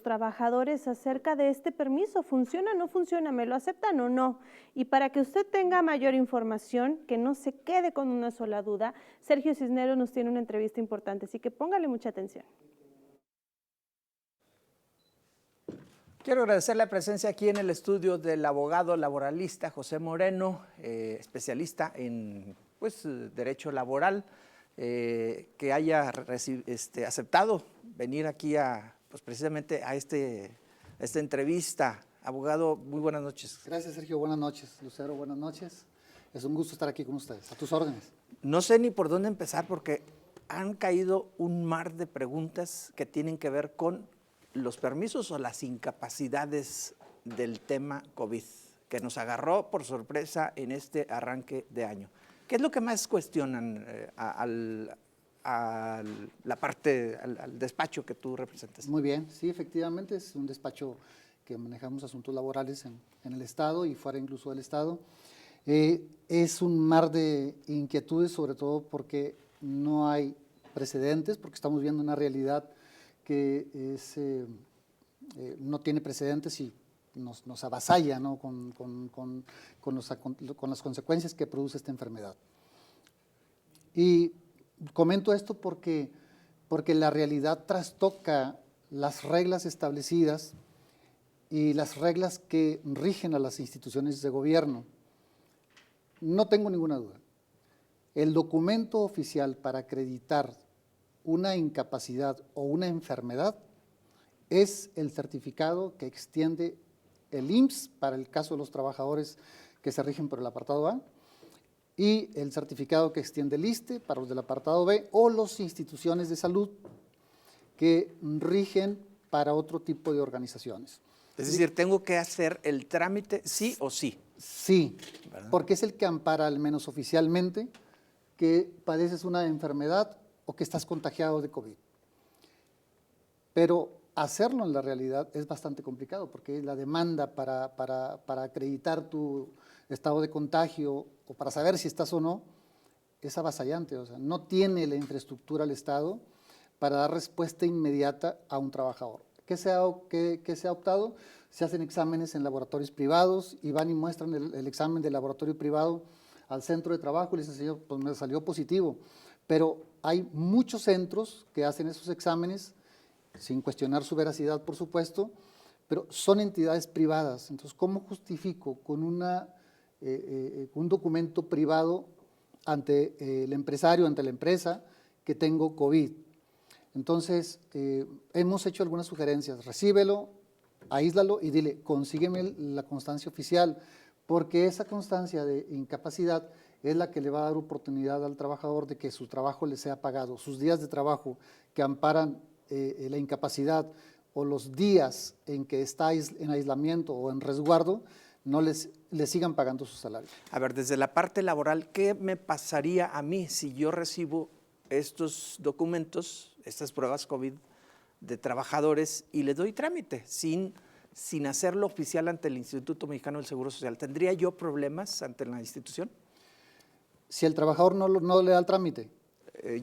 trabajadores acerca de este permiso. ¿Funciona o no funciona? ¿Me lo aceptan o no? Y para que usted tenga mayor información, que no se quede con una sola duda, Sergio Cisneros nos tiene una entrevista importante, así que póngale mucha atención. Quiero agradecer la presencia aquí en el estudio del abogado laboralista José Moreno, especialista en derecho laboral, que haya aceptado venir aquí precisamente a esta entrevista. Abogado, muy buenas noches. Gracias, Sergio. Buenas noches. Lucero, buenas noches. Es un gusto estar aquí con ustedes. A tus órdenes. No sé ni por dónde empezar porque han caído un mar de preguntas que tienen que ver con los permisos o las incapacidades del tema COVID, que nos agarró por sorpresa en este arranque de año. ¿Qué es lo que más cuestionan al despacho que tú representas? Muy bien, sí, efectivamente es un despacho que manejamos asuntos laborales en el Estado y fuera incluso del Estado. Es un mar de inquietudes, sobre todo porque no hay precedentes, porque estamos viendo una realidad que no tiene precedentes y nos avasalla, ¿no? con las consecuencias que produce esta enfermedad. Y comento esto porque la realidad trastoca las reglas establecidas y las reglas que rigen a las instituciones de gobierno. No tengo ninguna duda. El documento oficial para acreditar una incapacidad o una enfermedad es el certificado que extiende el IMSS para el caso de los trabajadores que se rigen por el apartado A y el certificado que extiende el ISSSTE para los del apartado B o las instituciones de salud que rigen para otro tipo de organizaciones. Es decir, ¿tengo que hacer el trámite sí o sí? Sí, ¿verdad? Porque es el que ampara, al menos oficialmente, que padeces una enfermedad o que estás contagiado de COVID. Pero hacerlo en la realidad es bastante complicado porque la demanda para acreditar tu estado de contagio o para saber si estás o no es avasallante. O sea, no tiene la infraestructura el Estado para dar respuesta inmediata a un trabajador. ¿Qué se ha optado? Se hacen exámenes en laboratorios privados y van y muestran el examen del laboratorio privado al centro de trabajo y les dicen, pues me salió positivo. Pero hay muchos centros que hacen esos exámenes sin cuestionar su veracidad, por supuesto, pero son entidades privadas. Entonces, ¿cómo justifico con un documento privado ante el empresario, ante la empresa, que tengo COVID? Entonces, hemos hecho algunas sugerencias. Recíbelo, aíslalo y dile, consígueme la constancia oficial, porque esa constancia de incapacidad es la que le va a dar oportunidad al trabajador de que su trabajo le sea pagado. Sus días de trabajo que amparan la incapacidad o los días en que está en aislamiento o en resguardo, no le sigan pagando su salario. A ver, desde la parte laboral, ¿qué me pasaría a mí si yo recibo estos documentos, estas pruebas COVID de trabajadores y les doy trámite sin hacerlo oficial ante el Instituto Mexicano del Seguro Social? ¿Tendría yo problemas ante la institución? Si el trabajador no le da el trámite.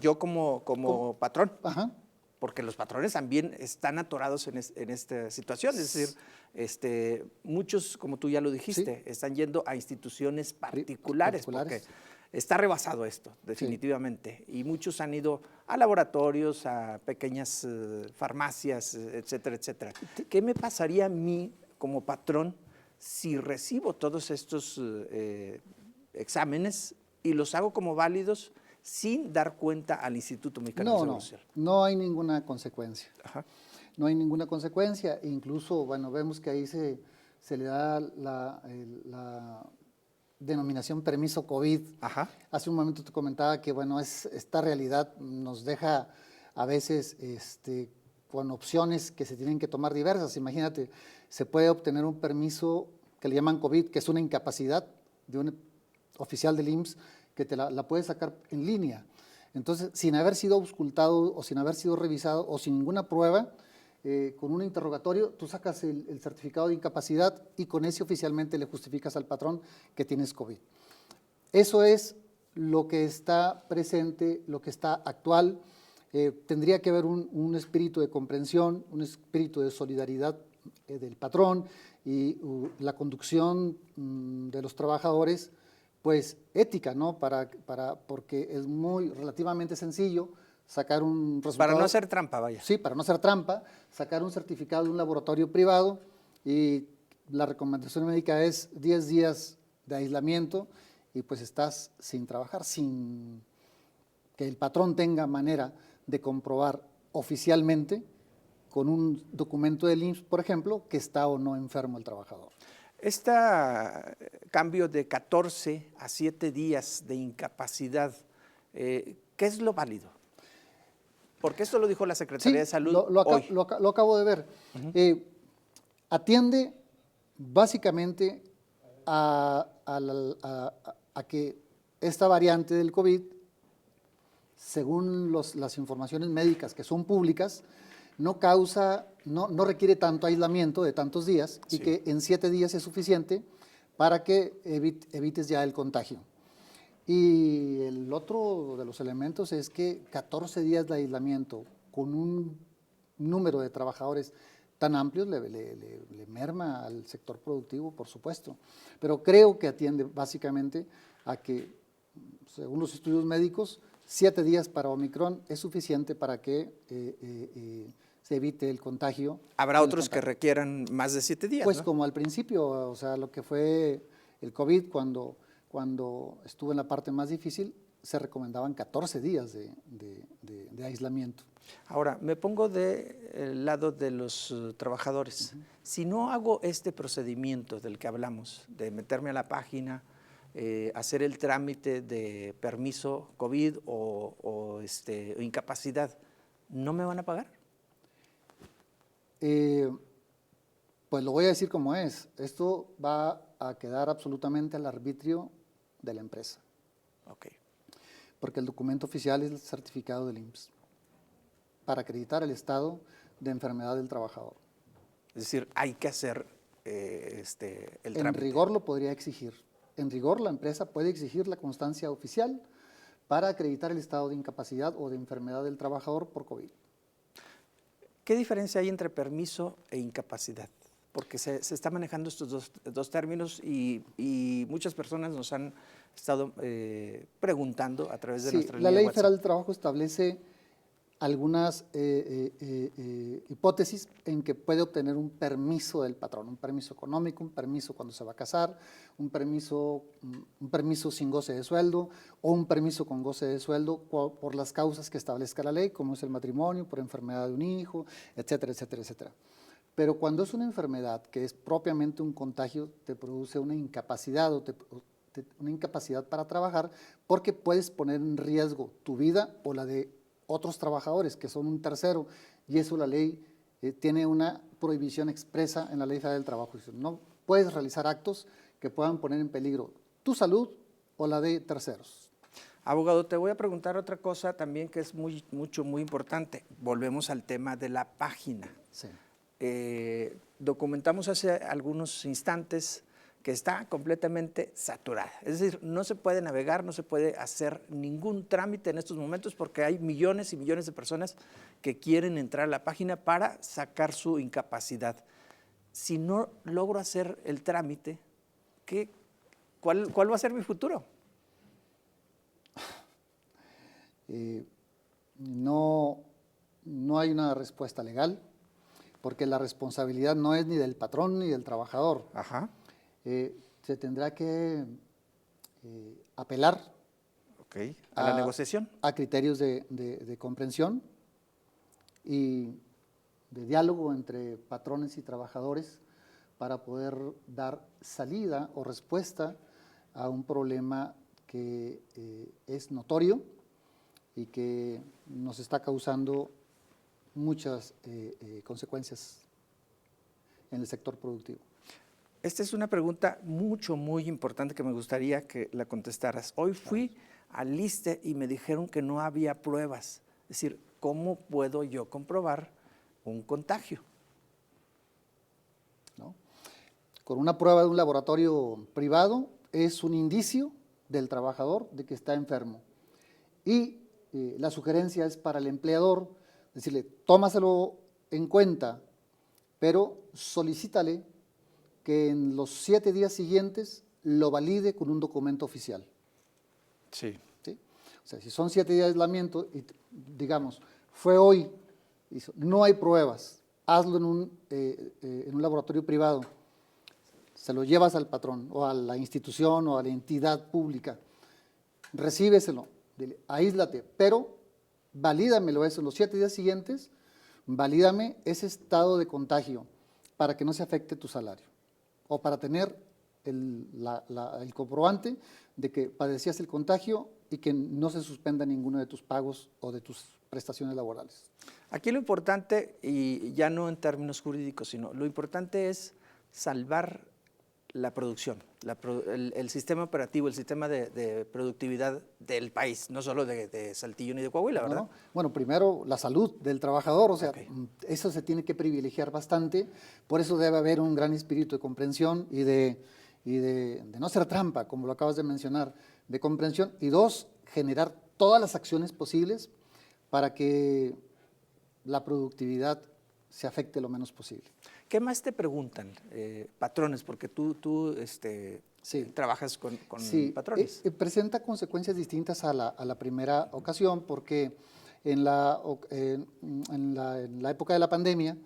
Yo como patrón. Ajá. Porque los patrones también están atorados en esta situación. Es decir, muchos, como tú ya lo dijiste, sí, están yendo a instituciones particulares. Porque está rebasado esto, definitivamente. Sí. Y muchos han ido a laboratorios, a pequeñas farmacias, etcétera, etcétera. ¿Qué me pasaría a mí como patrón si recibo todos estos exámenes y los hago como válidos sin dar cuenta al Instituto Mexicano del Seguro Social? No hay ninguna consecuencia. Ajá. No hay ninguna consecuencia. Incluso, bueno, vemos que ahí se le da la denominación permiso COVID. Ajá. Hace un momento te comentaba que, bueno, esta realidad nos deja a veces con opciones que se tienen que tomar diversas. Imagínate, se puede obtener un permiso que le llaman COVID, que es una incapacidad de un oficial del IMSS, que te la puedes sacar en línea. Entonces, sin haber sido auscultado o sin haber sido revisado o sin ninguna prueba, con un interrogatorio, tú sacas el certificado de incapacidad y con ese oficialmente le justificas al patrón que tienes COVID. Eso es lo que está presente, lo que está actual tendría que haber un espíritu de comprensión, un espíritu de solidaridad del patrón y la conducción de los trabajadores, pues ética, ¿no? Porque es relativamente sencillo sacar un resultado. Para no hacer trampa, vaya. Sí, para no hacer trampa, sacar un certificado de un laboratorio privado y la recomendación médica es 10 días de aislamiento y pues estás sin trabajar, sin que el patrón tenga manera de comprobar oficialmente con un documento del IMSS, por ejemplo, que está o no enfermo el trabajador. Este cambio de 14 a 7 días de incapacidad, ¿qué es lo válido? Porque esto lo dijo la Secretaría de Salud hoy. Lo acabo de ver. Atiende básicamente a que esta variante del COVID, según las informaciones médicas que son públicas, no requiere tanto aislamiento de tantos días y que en 7 días es suficiente para que evites ya el contagio. Y el otro de los elementos es que 14 días de aislamiento con un número de trabajadores tan amplios le merma al sector productivo, por supuesto. Pero creo que atiende básicamente a que, según los estudios médicos, 7 días para Omicron es suficiente para que se evite el contagio. Habrá otros que requieran más de 7 días, pues, ¿no? Como al principio, o sea, lo que fue el COVID cuando estuvo en la parte más difícil, se recomendaban 14 días de aislamiento. Ahora, me pongo del lado de los trabajadores. Si no hago este procedimiento del que hablamos, de meterme a la página, hacer el trámite de permiso COVID o incapacidad, ¿no me van a pagar? Pues lo voy a decir como es. Esto va a quedar absolutamente al arbitrio de la empresa. Ok. Porque el documento oficial es el certificado del IMSS para acreditar el estado de enfermedad del trabajador. Es decir, hay que hacer el trámite. En rigor lo podría exigir. En rigor la empresa puede exigir la constancia oficial para acreditar el estado de incapacidad o de enfermedad del trabajador por COVID. ¿Qué diferencia hay entre permiso e incapacidad? Porque se está manejando estos dos términos y muchas personas nos han estado preguntando a través de nuestra línea la Ley WhatsApp. Federal del Trabajo establece algunas hipótesis en que puede obtener un permiso del patrón, un permiso económico, un permiso cuando se va a casar, un permiso sin goce de sueldo o un permiso con goce de sueldo por las causas que establezca la ley, como es el matrimonio, por enfermedad de un hijo, etcétera, etcétera, etcétera. Pero cuando es una enfermedad que es propiamente un contagio, te produce una incapacidad una incapacidad para trabajar porque puedes poner en riesgo tu vida o la de otros trabajadores que son un tercero, y eso la ley tiene una prohibición expresa en la Ley Federal del Trabajo. No puedes realizar actos que puedan poner en peligro tu salud o la de terceros. Abogado, te voy a preguntar otra cosa también que es muy importante. Volvemos al tema de la página. Sí. Documentamos hace algunos instantes que está completamente saturada. Es decir, no se puede navegar, no se puede hacer ningún trámite en estos momentos porque hay millones y millones de personas que quieren entrar a la página para sacar su incapacidad. Si no logro hacer el trámite, ¿cuál va a ser mi futuro? No hay una respuesta legal porque la responsabilidad no es ni del patrón ni del trabajador. Ajá. Se tendrá que apelar a la negociación, a criterios de comprensión y de diálogo entre patrones y trabajadores para poder dar salida o respuesta a un problema que es notorio y que nos está causando muchas consecuencias en el sector productivo. Esta es una pregunta muy importante que me gustaría que la contestaras. Hoy fui al ISSSTE y me dijeron que no había pruebas. Es decir, ¿cómo puedo yo comprobar un contagio? ¿No? Con una prueba de un laboratorio privado es un indicio del trabajador de que está enfermo. Y la sugerencia es para el empleador, decirle, tómaselo en cuenta, pero solicítale que en los 7 días siguientes lo valide con un documento oficial. Sí. ¿Sí? O sea, si son 7 días de aislamiento, y digamos, fue hoy, no hay pruebas, hazlo en un laboratorio privado, se lo llevas al patrón o a la institución o a la entidad pública, recíbeselo, dile, aíslate, pero valídamelo eso en los 7 días siguientes, valídame ese estado de contagio para que no se afecte tu salario o para tener el comprobante de que padecías el contagio y que no se suspenda ninguno de tus pagos o de tus prestaciones laborales. Aquí lo importante, y ya no en términos jurídicos, sino lo importante es salvar la producción, el sistema operativo, el sistema de productividad del país, no solo de Saltillo ni de Coahuila, ¿verdad? ¿No? Bueno, primero la salud del trabajador, o sea, Ok. eso se tiene que privilegiar bastante, por eso debe haber un gran espíritu de comprensión y de no ser trampa, como lo acabas de mencionar, de comprensión, y 2, generar todas las acciones posibles para que la productividad se afecte lo menos posible. ¿Qué más te preguntan, patrones? Porque tú Sí. trabajas con Sí, patrones. presenta consecuencias distintas a la primera ocasión, porque en la época de la pandemia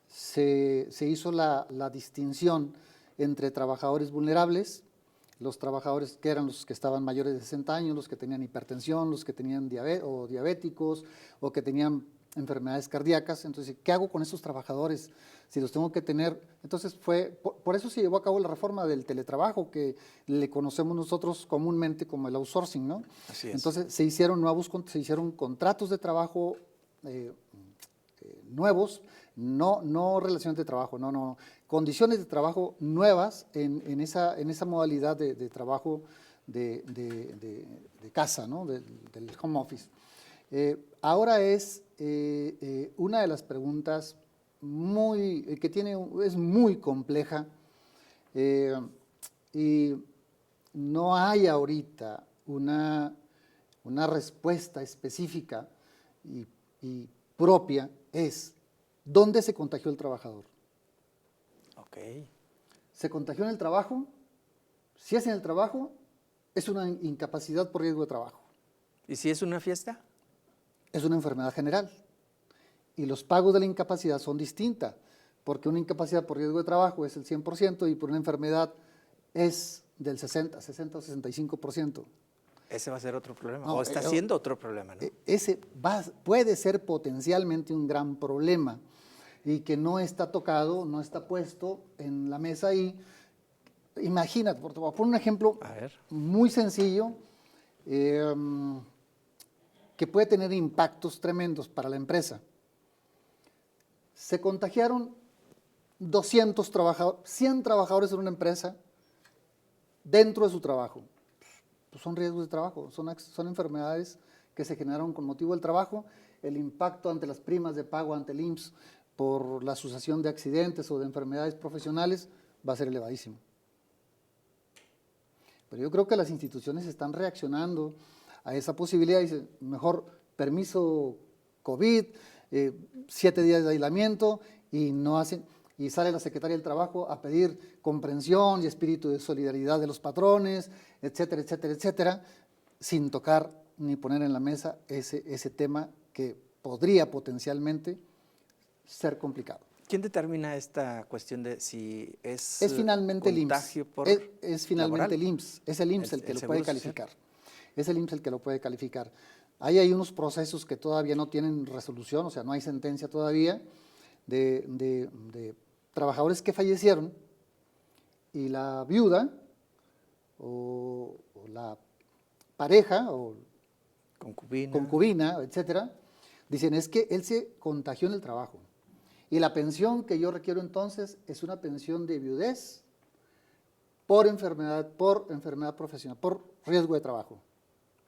se hizo la distinción entre trabajadores vulnerables, los trabajadores que eran los que estaban mayores de 60 años, los que tenían hipertensión, los que tenían diabéticos o que tenían enfermedades cardíacas. Entonces, ¿qué hago con esos trabajadores? Si los tengo que tener. Entonces, por eso se llevó a cabo la reforma del teletrabajo, que le conocemos nosotros comúnmente como el outsourcing, ¿no? Así es. Entonces, se hicieron contratos de trabajo nuevos, no relaciones de trabajo, no, condiciones de trabajo nuevas en esa modalidad de trabajo de casa, ¿no? del home office. Ahora es una de las preguntas es muy compleja y no hay ahorita una respuesta específica y propia. Es, ¿dónde se contagió el trabajador? Ok. ¿Se contagió en el trabajo? Si es en el trabajo, es una incapacidad por riesgo de trabajo. ¿Y si es una fiesta? Es una enfermedad general. Y los pagos de la incapacidad son distintas, porque una incapacidad por riesgo de trabajo es el 100% y por una enfermedad es del 60 o 65%. Ese va a ser otro problema, No, o está siendo otro problema, ¿no? Ese puede ser potencialmente un gran problema y que no está tocado, no está puesto en la mesa ahí. Imagínate, por poner un ejemplo A ver. muy sencillo, que puede tener impactos tremendos para la empresa. Se contagiaron 200 trabajadores, 100 trabajadores en una empresa dentro de su trabajo. Pues son riesgos de trabajo, son enfermedades que se generaron con motivo del trabajo. El impacto ante las primas de pago ante el IMSS por la sucesión de accidentes o de enfermedades profesionales va a ser elevadísimo. Pero yo creo que las instituciones están reaccionando a esa posibilidad. Dicen, mejor permiso COVID, 7 días de aislamiento y sale la Secretaría del Trabajo a pedir comprensión y espíritu de solidaridad de los patrones, etcétera, etcétera, etcétera, sin tocar ni poner en la mesa ese tema que podría potencialmente ser complicado. ¿Quién determina esta cuestión de si es finalmente el IMSS. contagio por Es finalmente laboral? el IMSS. Es el IMSS el que lo puede Seguro Social. calificar. Es el IMSS el que lo puede calificar. Ahí hay unos procesos que todavía no tienen resolución, o sea, no hay sentencia todavía de trabajadores que fallecieron y la viuda o la pareja o concubina, etcétera, dicen es que él se contagió en el trabajo y la pensión que yo requiero entonces es una pensión de viudez por enfermedad profesional, por riesgo de trabajo.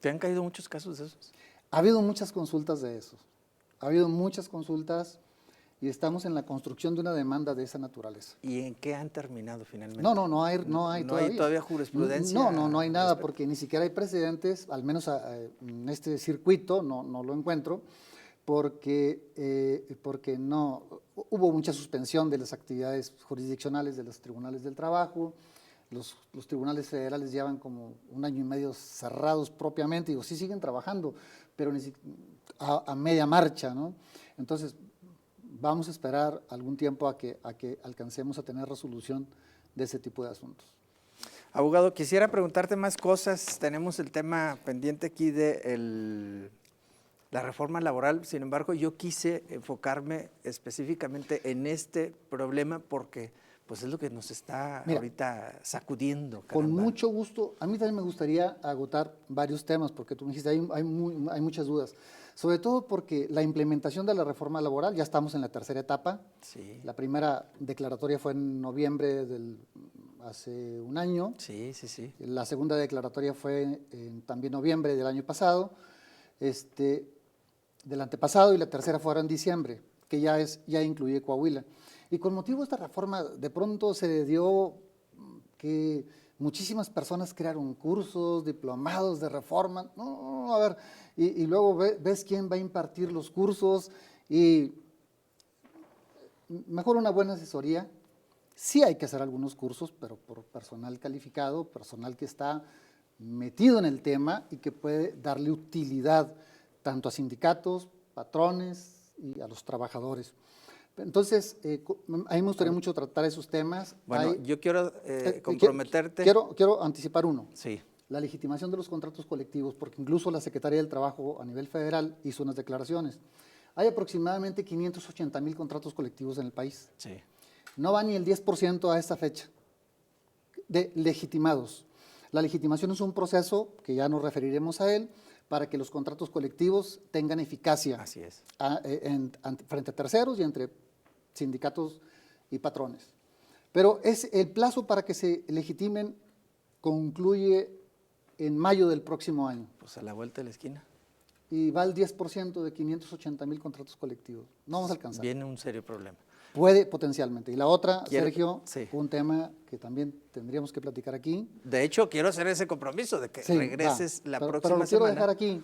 ¿Te han caído muchos casos de esos? Ha habido muchas consultas de esos, ha habido muchas consultas y estamos en la construcción de una demanda de esa naturaleza. ¿Y en qué han terminado finalmente? No hay ¿No hay todavía jurisprudencia? No hay nada, porque ni siquiera hay precedentes, al menos en este circuito no lo encuentro, porque no hubo mucha suspensión de las actividades jurisdiccionales de los tribunales del trabajo. Los tribunales federales llevan como 1 año y medio cerrados propiamente, digo, sí siguen trabajando, pero a media marcha, ¿no? Entonces, vamos a esperar algún tiempo a que alcancemos a tener resolución de ese tipo de asuntos. Abogado, quisiera preguntarte más cosas. Tenemos el tema pendiente aquí de la reforma laboral. Sin embargo, yo quise enfocarme específicamente en este problema porque pues es lo que nos está ahorita sacudiendo. Con caramba. mucho gusto. A mí también me gustaría agotar varios temas, porque tú me dijiste, hay muchas dudas. Sobre todo porque la implementación de la reforma laboral, ya estamos en la tercera etapa. Sí. La primera declaratoria fue en noviembre hace un año. Sí. La segunda declaratoria fue también noviembre del año pasado, del antepasado, y la tercera fue ahora en diciembre, que ya incluye Coahuila. Y con motivo de esta reforma, de pronto se dio que muchísimas personas crearon cursos, diplomados de reforma. No, a ver, y luego ves quién va a impartir los cursos, y mejor una buena asesoría. Sí hay que hacer algunos cursos, pero por personal calificado, personal que está metido en el tema y que puede darle utilidad tanto a sindicatos, patrones y a los trabajadores. Entonces, a mí me gustaría mucho tratar esos temas. Bueno, yo quiero comprometerte. Quiero anticipar uno. Sí. La legitimación de los contratos colectivos, porque incluso la Secretaría del Trabajo a nivel federal hizo unas declaraciones. Hay aproximadamente 580,000 contratos colectivos en el país. Sí. No va ni el 10% a esta fecha de legitimados. La legitimación es un proceso, que ya nos referiremos a él, para que los contratos colectivos tengan eficacia. Así es. Frente a terceros y entre sindicatos y patrones. Pero el plazo para que se legitimen concluye en mayo del próximo año. Pues a la vuelta de la esquina. Y va el 10% de 580,000 contratos colectivos. No vamos a alcanzar. Viene un serio problema. Puede potencialmente. Y la otra, Quiero, Sergio, un tema que también tendríamos que platicar aquí. De hecho, quiero hacer ese compromiso de que regreses la próxima pero lo semana. quiero dejar aquí.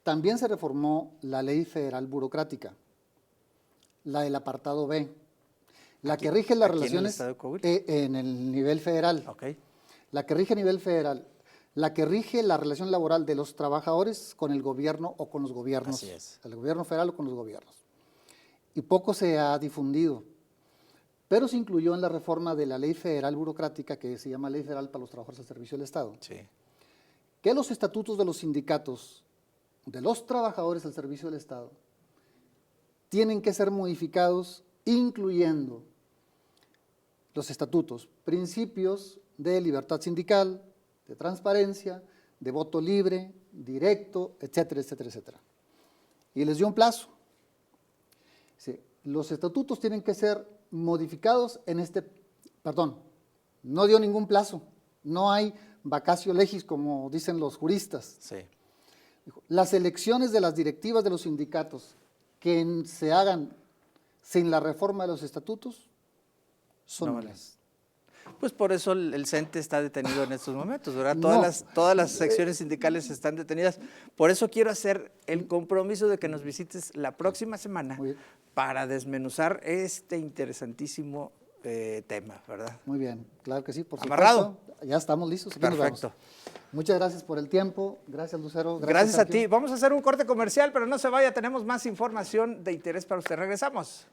También se reformó la Ley Federal Burocrática, la del apartado B, la que rige las relaciones en el estado de Coahuila. En el nivel federal. Okay. La que rige a nivel federal, la que rige la relación laboral de los trabajadores con el gobierno o con los gobiernos. Así es. El gobierno federal o con los gobiernos. Y poco se ha difundido, pero se incluyó en la reforma de la Ley Federal Burocrática, que se llama Ley Federal para los Trabajadores al Servicio del Estado, Sí. que los estatutos de los sindicatos de los trabajadores al servicio del Estado tienen que ser modificados, incluyendo los estatutos, principios de libertad sindical, de transparencia, de voto libre, directo, etcétera, etcétera, etcétera. Y les dio un plazo. Sí, los estatutos tienen que ser modificados no dio ningún plazo, no hay vacatio legis como dicen los juristas. Sí. Las elecciones de las directivas de los sindicatos que se hagan sin la reforma de los estatutos son nulas. Pues por eso el CENTE está detenido en estos momentos, ¿verdad? No. Todas las secciones sindicales están detenidas. Por eso quiero hacer el compromiso de que nos visites la próxima semana para desmenuzar este interesantísimo tema, ¿verdad? Muy bien, claro que sí, por supuesto. ¿Amarrado? Ya estamos listos. Aquí Perfecto. nos vamos. Muchas gracias por el tiempo. Gracias, Lucero. Gracias a Sergio. ti. Vamos a hacer un corte comercial, pero no se vaya, tenemos más información de interés para usted. Regresamos.